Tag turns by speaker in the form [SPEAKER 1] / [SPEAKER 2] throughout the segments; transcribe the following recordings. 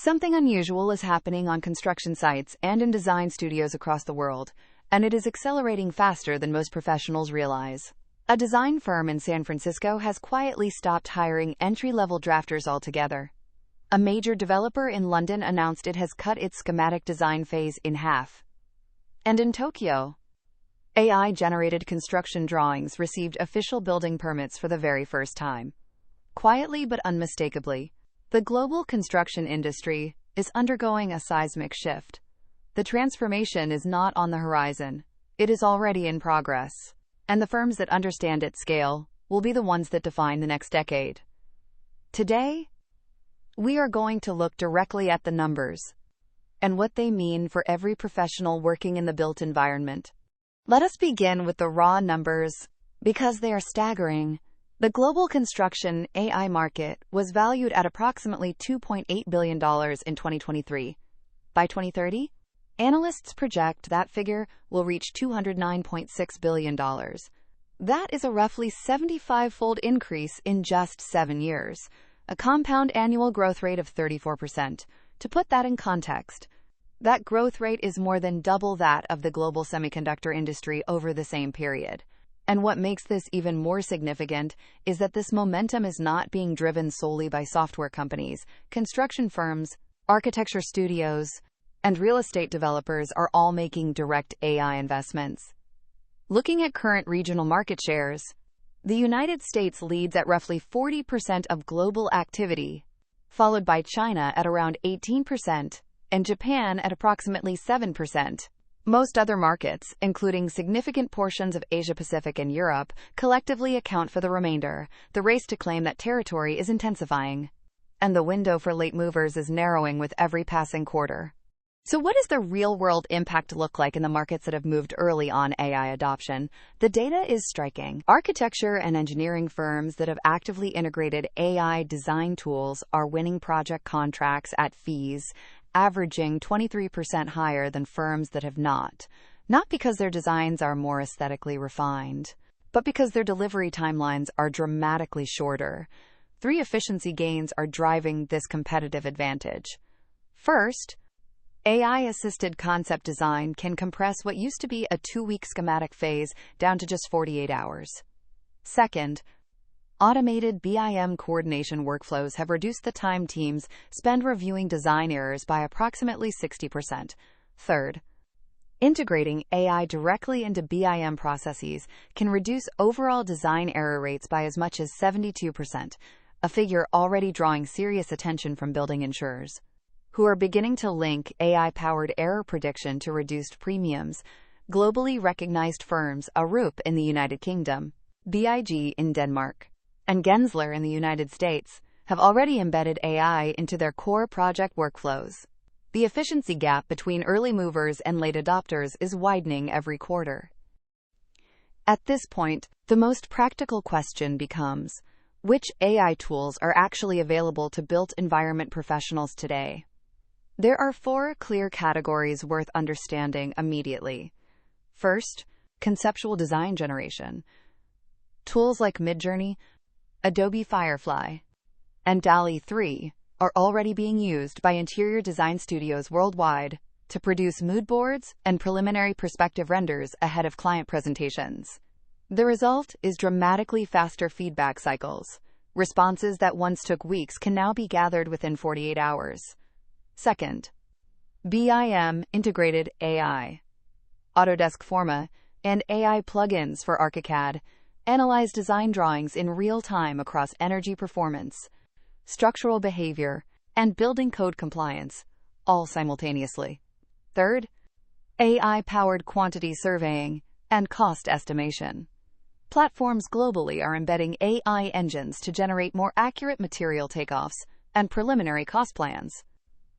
[SPEAKER 1] Something unusual is happening on construction sites and in design studios across the world, and it is accelerating faster than most professionals realize. A design firm in San Francisco has quietly stopped hiring entry-level drafters altogether. A major developer in London announced it has cut its schematic design phase in half. And in Tokyo, AI-generated construction drawings received official building permits for the very first time. Quietly but unmistakably, the global construction industry is undergoing a seismic shift. The transformation is not on the horizon. It is already in progress. And the firms that understand its scale will be the ones that define the next decade. Today, we are going to look directly at the numbers and what they mean for every professional working in the built environment. Let us begin with the raw numbers, because they are staggering. The global construction AI market was valued at approximately $2.8 billion in 2023. By 2030, analysts project that figure will reach $209.6 billion. That is a roughly 75-fold increase in just 7 years, a compound annual growth rate of 34%. To put that in context, that growth rate is more than double that of the global semiconductor industry over the same period. And what makes this even more significant is that this momentum is not being driven solely by software companies. Construction firms, architecture studios, and real estate developers are all making direct AI investments. Looking at current regional market shares, the United States leads at roughly 40% of global activity, followed by China at around 18% and Japan at approximately 7%. Most other markets, including significant portions of Asia-Pacific and Europe, collectively account for the remainder. The race to claim that territory is intensifying, and the window for late movers is narrowing with every passing quarter. So what does the real-world impact look like in the markets that have moved early on AI adoption? The data is striking. Architecture and engineering firms that have actively integrated AI design tools are winning project contracts at fees averaging 23% higher than firms that have not. Not because their designs are more aesthetically refined, but because their delivery timelines are dramatically shorter. 3 efficiency gains are driving this competitive advantage. First, AI-assisted concept design can compress what used to be a 2-week schematic phase down to just 48 hours. Second, automated BIM coordination workflows have reduced the time teams spend reviewing design errors by approximately 60%. Third, integrating AI directly into BIM processes can reduce overall design error rates by as much as 72%, a figure already drawing serious attention from building insurers, who are beginning to link AI-powered error prediction to reduced premiums. Globally recognized firms Arup in the United Kingdom, BIG in Denmark, and Gensler in the United States have already embedded AI into their core project workflows. The efficiency gap between early movers and late adopters is widening every quarter. At this point, the most practical question becomes, which AI tools are actually available to built environment professionals today? There are 4 clear categories worth understanding immediately. First, conceptual design generation. Tools like Midjourney, Adobe Firefly, and DALL-E 3 are already being used by interior design studios worldwide to produce mood boards and preliminary perspective renders ahead of client presentations. The result is dramatically faster feedback cycles. Responses that once took weeks can now be gathered within 48 hours. Second, BIM integrated AI. Autodesk Forma and AI plugins for ArchiCAD analyze design drawings in real time across energy performance, structural behavior, and building code compliance, all simultaneously. Third, AI-powered quantity surveying and cost estimation. Platforms globally are embedding AI engines to generate more accurate material takeoffs and preliminary cost plans,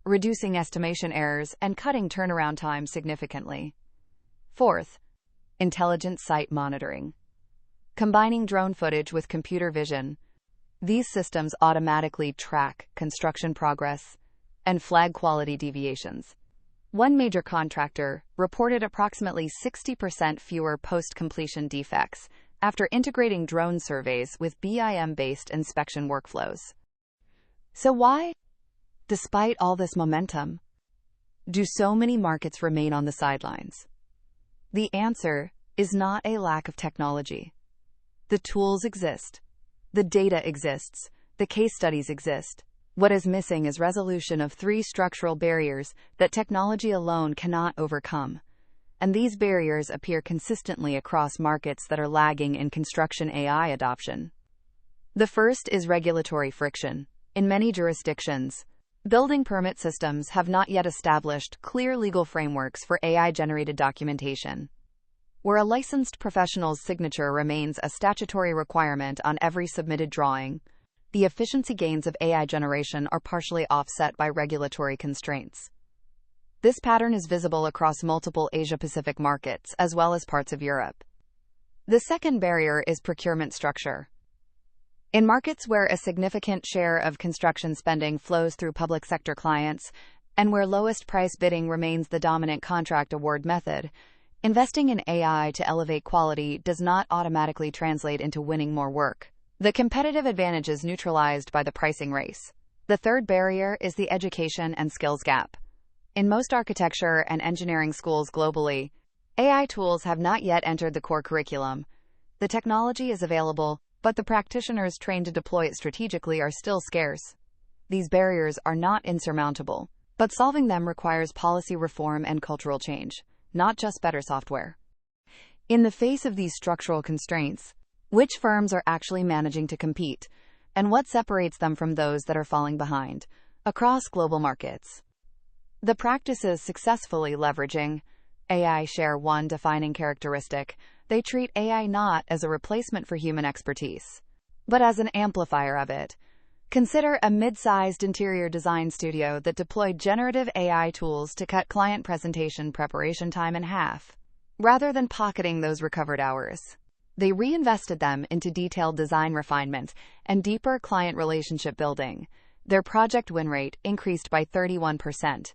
[SPEAKER 1] reducing estimation errors and cutting turnaround time significantly. Fourth, intelligent site monitoring. Combining drone footage with computer vision, these systems automatically track construction progress and flag quality deviations. One major contractor reported approximately 60% fewer post-completion defects after integrating drone surveys with BIM-based inspection workflows. So why? Despite all this momentum, do so many markets remain on the sidelines? The answer is not a lack of technology. The tools exist. The data exists. The case studies exist. What is missing is resolution of three structural barriers that technology alone cannot overcome. And these barriers appear consistently across markets that are lagging in construction AI adoption. The first is regulatory friction. In many jurisdictions, building permit systems have not yet established clear legal frameworks for AI-generated documentation. Where a licensed professional's signature remains a statutory requirement on every submitted drawing, the efficiency gains of AI generation are partially offset by regulatory constraints. This pattern is visible across multiple Asia-Pacific markets as well as parts of Europe. The second barrier is procurement structure. In markets where a significant share of construction spending flows through public sector clients and where lowest price bidding remains the dominant contract award method, investing in AI to elevate quality does not automatically translate into winning more work. The competitive advantage is neutralized by the pricing race. The third barrier is the education and skills gap. In most architecture and engineering schools globally, AI tools have not yet entered the core curriculum. The technology is available, but the practitioners trained to deploy it strategically are still scarce. These barriers are not insurmountable, but solving them requires policy reform and cultural change, not just better software. In the face of these structural constraints, which firms are actually managing to compete, and what separates them from those that are falling behind across global markets? The practices successfully leveraging AI share one defining characteristic: they treat AI not as a replacement for human expertise, but as an amplifier of it. Consider a mid-sized interior design studio that deployed generative AI tools to cut client presentation preparation time in half. Rather than pocketing those recovered hours, they reinvested them into detailed design refinement and deeper client relationship building. Their project win rate increased by 31%.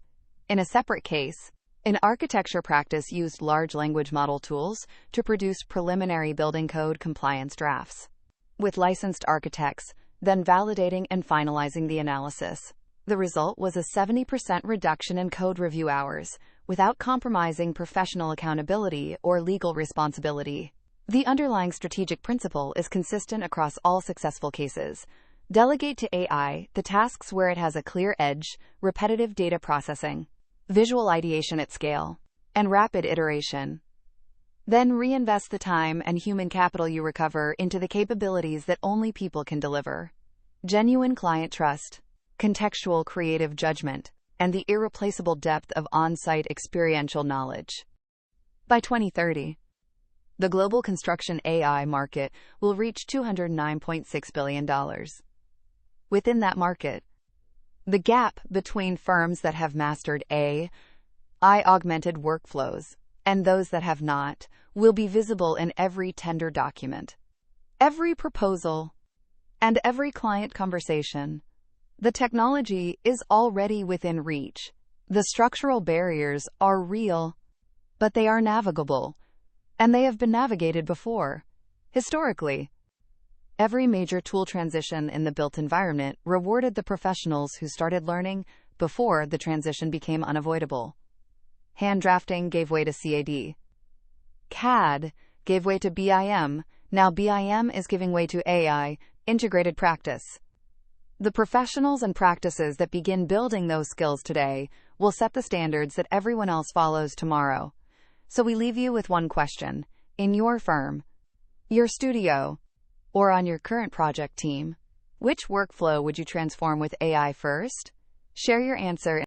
[SPEAKER 1] In a separate case, an architecture practice used large language model tools to produce preliminary building code compliance drafts, with licensed architects then validating and finalizing the analysis. The result was a 70% reduction in code review hours, without compromising professional accountability or legal responsibility. The underlying strategic principle is consistent across all successful cases. Delegate to AI the tasks where it has a clear edge: repetitive data processing, visual ideation at scale, and rapid iteration. Then reinvest the time and human capital you recover into the capabilities that only people can deliver: genuine client trust, contextual creative judgment, and the irreplaceable depth of on-site experiential knowledge. By 2030, the global construction AI market will reach $209.6 billion. Within that market, the gap between firms that have mastered AI-augmented workflows and those that have not will be visible in every tender document, every proposal, and every client conversation. The technology is already within reach. The structural barriers are real, but they are navigable, and they have been navigated before. Historically, every major tool transition in the built environment rewarded the professionals who started learning before the transition became unavoidable. Hand drafting gave way to CAD. CAD gave way to BIM. Now BIM is giving way to AI, integrated practice. The professionals and practices that begin building those skills today will set the standards that everyone else follows tomorrow. So we leave you with one question. In your firm, your studio, or on your current project team, which workflow would you transform with AI first? Share your answer